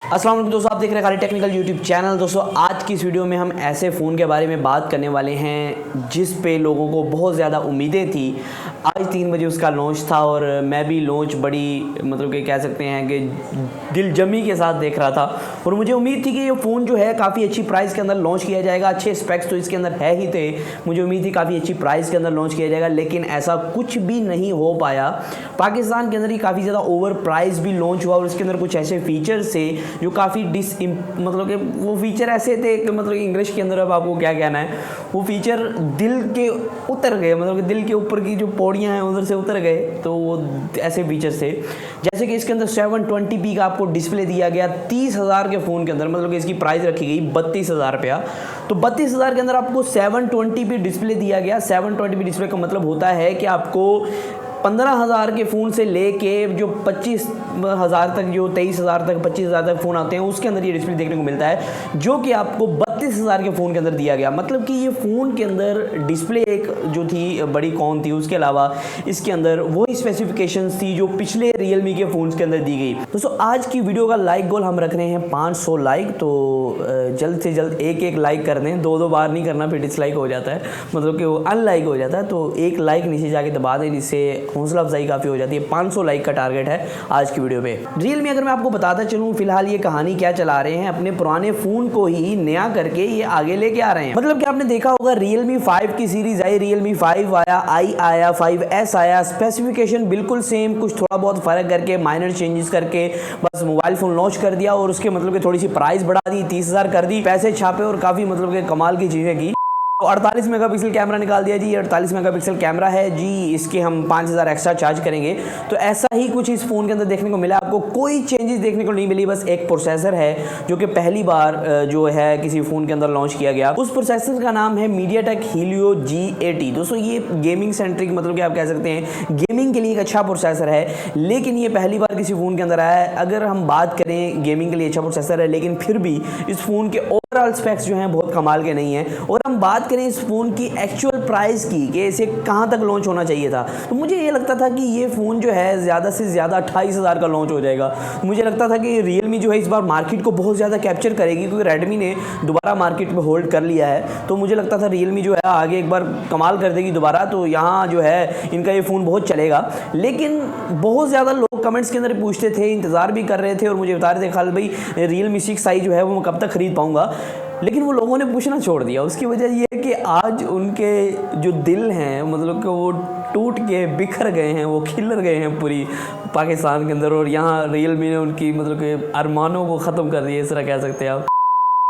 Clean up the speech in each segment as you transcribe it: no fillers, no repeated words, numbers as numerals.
अस्सलाम वालेकुम दोस्तों, आप देख रहे हैं खाली टेक्निकल यूट्यूब चैनल। दोस्तों आज की इस वीडियो में हम ऐसे फ़ोन के बारे में बात करने वाले हैं जिस पे लोगों को बहुत ज़्यादा उम्मीदें थी। आज 3 बजे उसका लॉन्च था और मैं भी लॉन्च बड़ी मतलब कि कह सकते हैं कि दिलजमी के साथ देख रहा था और मुझे उम्मीद थी कि ये फ़ोन जो है काफ़ी अच्छी प्राइस के अंदर लॉन्च किया जाएगा। अच्छे स्पेक्स तो इसके अंदर है ही थे, मुझे उम्मीद थी काफ़ी अच्छी प्राइस के अंदर लॉन्च किया जाएगा, लेकिन ऐसा कुछ भी नहीं हो पाया। पाकिस्तान के अंदर ही काफ़ी ज़्यादा ओवर प्राइस भी लॉन्च हुआ और इसके अंदर कुछ ऐसे फीचर्स थे जो काफ़ी मतलब कि वो फीचर ऐसे थे कि मतलब इंग्लिश के अंदर अब आपको क्या कहना है, वो फीचर दिल के उतर गए, मतलब कि दिल के ऊपर की जो पौड़ियाँ हैं उधर से उतर गए। तो वो ऐसे फीचर्स थे जैसे कि इसके अंदर 720p का आपको डिस्प्ले दिया गया 30,000 के फ़ोन के अंदर, मतलब कि इसकी प्राइस रखी गई 32,000 रुपया। तो 32,000 के अंदर आपको 720p डिस्प्ले दिया गया। 720p डिस्प्ले का मतलब होता है कि आपको 15,000 के फ़ोन से लेके जो 25,000 तक, जो 23,000 तक, 25,000 तक फ़ोन आते हैं उसके अंदर ये डिस्प्ले देखने को मिलता है, जो कि आपको 32,000 के फ़ोन के अंदर दिया गया। मतलब कि ये फ़ोन के अंदर डिस्प्ले एक जो थी बड़ी कौन थी, उसके अलावा इसके अंदर वही स्पेसिफिकेशंस थी जो पिछले रियलमी के फ़ोन्स के अंदर दी गई। दोस्तों आज की वीडियो का लाइक गोल हम रख रहे हैं 500 लाइक, तो जल्द से जल्द एक लाइक कर दें, दो बार नहीं करना, फिर डिसलाइक हो जाता है, मतलब कि वो अनलाइक हो जाता है। तो एक लाइक नीचे जाके दबा दें, जिससे हौसला अफजाई काफ़ी हो जाती है। 500 लाइक का टारगेट है आज की वीडियो पे। रियलमी अगर मैं आपको बताता चलूँ फिलहाल ये कहानी क्या चला रहे हैं, अपने पुराने फ़ोन को ही नया करके ये आगे लेके आ रहे हैं। मतलब कि आपने देखा होगा रियलमी 5 की सीरीज आई, रियलमी 5 आया, आई आया, 5S आया, स्पेसिफिकेशन बिल्कुल सेम, कुछ थोड़ा बहुत फ़र्क करके, माइनर चेंजेस करके बस मोबाइल फ़ोन लॉन्च कर दिया और उसके मतलब कि थोड़ी सी प्राइस बढ़ा दी, 30,000 कर दी, पैसे छापे और काफ़ी मतलब कि कमाल की चीज़ें की। 48 मेगापिक्सल कैमरा निकाल दिया जी, ये 48 मेगापिक्सल कैमरा है जी, इसके हम 5,000 एक्स्ट्रा चार्ज करेंगे। तो ऐसा ही कुछ इस फ़ोन के अंदर देखने को मिला। आपको कोई चेंजेस देखने को नहीं मिली, बस एक प्रोसेसर है जो कि पहली बार जो है किसी फ़ोन के अंदर लॉन्च किया गया। उस प्रोसेसर का नाम है मीडियाटेक हीलियो G80। दोस्तों ये गेमिंग सेंट्रिक, मतलब कि आप कह सकते हैं गेमिंग के लिए एक अच्छा प्रोसेसर है, लेकिन ये पहली बार किसी फ़ोन के अंदर आया है। अगर हम बात करें गेमिंग के लिए अच्छा प्रोसेसर है, लेकिन फिर भी इस फ़ोन के ओवरऑल स्पेक्स जो हैं बहुत कमाल के नहीं हैं। और हम बात करें इस फ़ोन की एक्चुअल प्राइस की कि इसे कहाँ तक लॉन्च होना चाहिए था, तो मुझे ये लगता था कि ये फ़ोन जो है ज़्यादा से ज़्यादा 28,000 का लॉन्च हो जाएगा। मुझे लगता था कि रियलमी जो है इस बार मार्केट को बहुत ज़्यादा कैप्चर करेगी, क्योंकि रेडमी ने दोबारा मार्केट में होल्ड कर लिया है। तो मुझे लगता था रियलमी जो है आगे एक बार कमाल कर देगी दोबारा, तो यहाँ जो है इनका ये फ़ोन बहुत चलेगा। लेकिन बहुत ज़्यादा लोग कमेंट्स के अंदर पूछते थे, इंतज़ार भी कर रहे थे और मुझे बता रहे थे खाल भाई रियलमी 6i जो है वो मैं कब तक ख़रीद पाऊँगा, लेकिन वो लोगों ने पूछना छोड़ दिया। उसकी वजह ये है कि आज उनके जो दिल हैं, मतलब कि वो टूट के बिखर गए हैं, वो खिलर गए हैं पूरी पाकिस्तान के अंदर, और यहाँ रियलमी ने उनकी मतलब कि अरमानों को ख़त्म कर दिया, इस तरह कह सकते हैं आप।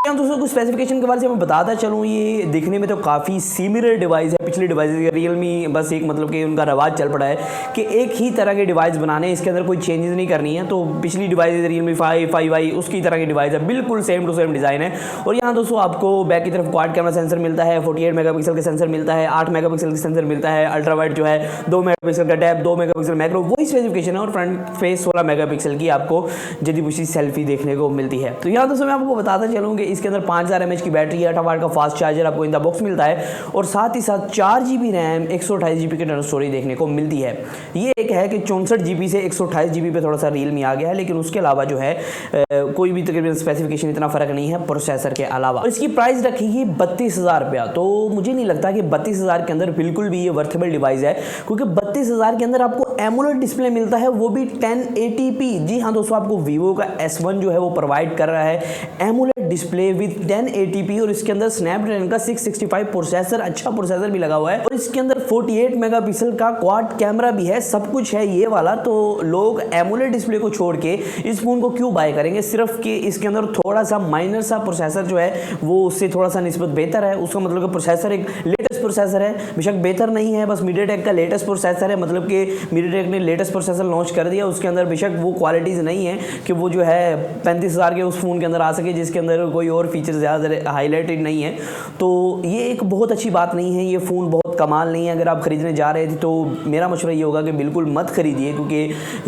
दोस्तों कुछ स्पेसिफिकेशन के बारे में मैं बताता चलूँ, ये दिखने में तो काफ़ी सिमिलर डिवाइस है पिछले डिवाइस के। रियलमी बस एक मतलब कि उनका रवाज चल पड़ा है कि एक ही तरह के डिवाइस बनाने, इसके अंदर कोई चेंजेस नहीं करनी है। तो पिछली डिवाइस रियलमी 5i उसकी तरह की डिवाइस है, बिल्कुल सेम टू सेम डिज़ाइन है। और यहाँ दोस्तों आपको बैक की तरफ क्वाड कैमरा सेंसर मिलता है, 48 मेगापिक्सल का सेंसर मिलता है, 8 मेगापिक्सल का सेंसर मिलता है, अल्ट्रा वाइड जो है 2 मेगापिक्सल का टैब, 2 मेगापिक्सल मैक्रो, वही स्पेसिफिकेशन है। और फ्रंट फेस 16 मेगापिक्सल की आपको जदी पुशी सेल्फी देखने को मिलती है। तो यहाँ दोस्तों मैं आपको बताता चलूँ कि इसके अंदर 5000 mAh की बैटरी है, 8 वाट का फास्ट चार्जर आपको इन द बॉक्स मिलता है, और साथ ही साथ 4 GB रैम, 128 GB की इंटरनल स्टोरेज देखने को मिलती है। ये एक है कि 64 GB से 128 GB पे थोड़ा सा रियलमी आ गया है, लेकिन उसके अलावा जो है कोई भी तकरीबन स्पेसिफिकेशन इतना फ़र्क नहीं है प्रोसेसर के अलावा। और इसकी प्राइस रखेगी 32,000 रुपया। तो मुझे नहीं लगता कि 32,000 के अंदर बिल्कुल भी ये वर्थेबल डिवाइस है, क्योंकि 32,000 के अंदर आपको एमोलेड डिस्प्ले मिलता है, वो भी 1080p। जी हाँ दोस्तों, आपको वीवो का S1 जो है वो प्रोवाइड कर रहा है एमोलेड डिस्प्ले विद 1080p, और इसके अंदर स्नैपड्रैगन का 665 प्रोसेसर, अच्छा प्रोसेसर भी लगा हुआ है, और इसके अंदर 48 मेगापिक्सल का क्वाड कैमरा भी है, सब कुछ है ये वाला। तो लोग एमोलेड डिस्प्ले को छोड़ के इस फोन को क्यों बाय करेंगे, सिर्फ कि इसके अंदर थोड़ा सा माइनर सा प्रोसेसर जो है वो उससे थोड़ा सा निस्बत बेहतर है। उसका मतलब कि प्रोसेसर एक लेटेस्ट प्रोसेसर है, बेशक बेहतर नहीं है, बस मीडियाटेक का लेटेस्ट प्रोसेसर है, मतलब कि मीडियाटेक ने लेटेस्ट प्रोसेसर लॉन्च कर दिया। उसके अंदर बेशक वो क्वालिटीज़ नहीं है कि वो जो है 35,000 के उस फ़ोन के अंदर आ सके, जिसके अंदर कोई और फीचर ज़्यादा हाईलाइटेड नहीं है। तो ये एक बहुत अच्छी बात नहीं है, ये फ़ोन बहुत कमाल नहीं है। अगर आप ख़रीदने जा रहे थे तो मेरा मशवरा ये होगा कि बिल्कुल मत खरीदिए, क्योंकि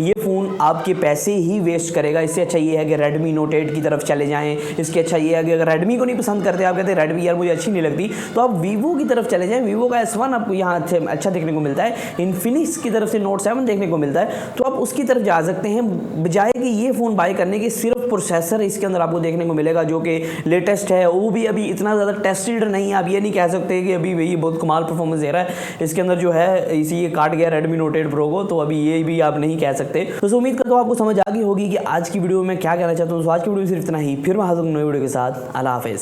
ये फ़ोन आपके पैसे ही वेस्ट करेगा। इससे अच्छा ये है कि रेडमी नोट 8 की तरफ चले जाएँ। इसके अच्छा ये है कि अगर रेडमी को नहीं पसंद करते, आप कहते हैं रेडमी यार मुझे अच्छी नहीं लगती, तो आप वीवो की तरफ चले चले जाएँ, वीवो का S1 आपको यहाँ अच्छा देखने को मिलता है, इन्फिनिक्स की तरफ से नोट 7 देखने को मिलता है, तो आप उसकी तरफ जा सकते हैं। बजाय कि ये फ़ोन बाय करने के सिर्फ प्रोसेसर इसके अंदर आपको देखने को मिलेगा जो कि लेटेस्ट है, वो भी अभी इतना ज़्यादा टेस्टेड नहीं है। आप ये नहीं कह सकते कि अभी वही बहुत कमाल परफॉर्मेंस दे रहा है, इसके अंदर जो है इसी ये काट गया Redmi Note 8 Pro को, तो अभी ये भी आप नहीं कह सकते। तो उम्मीद करता हूँ आपको समझ आ गई होगी कि आज की वीडियो में क्या कहना चाहता हूँ। तो आज की वीडियो में सिर्फ इतना ही, फिर मैं हाजिर हूँ नई वीडियो के साथ। अल्लाह हाफिज़।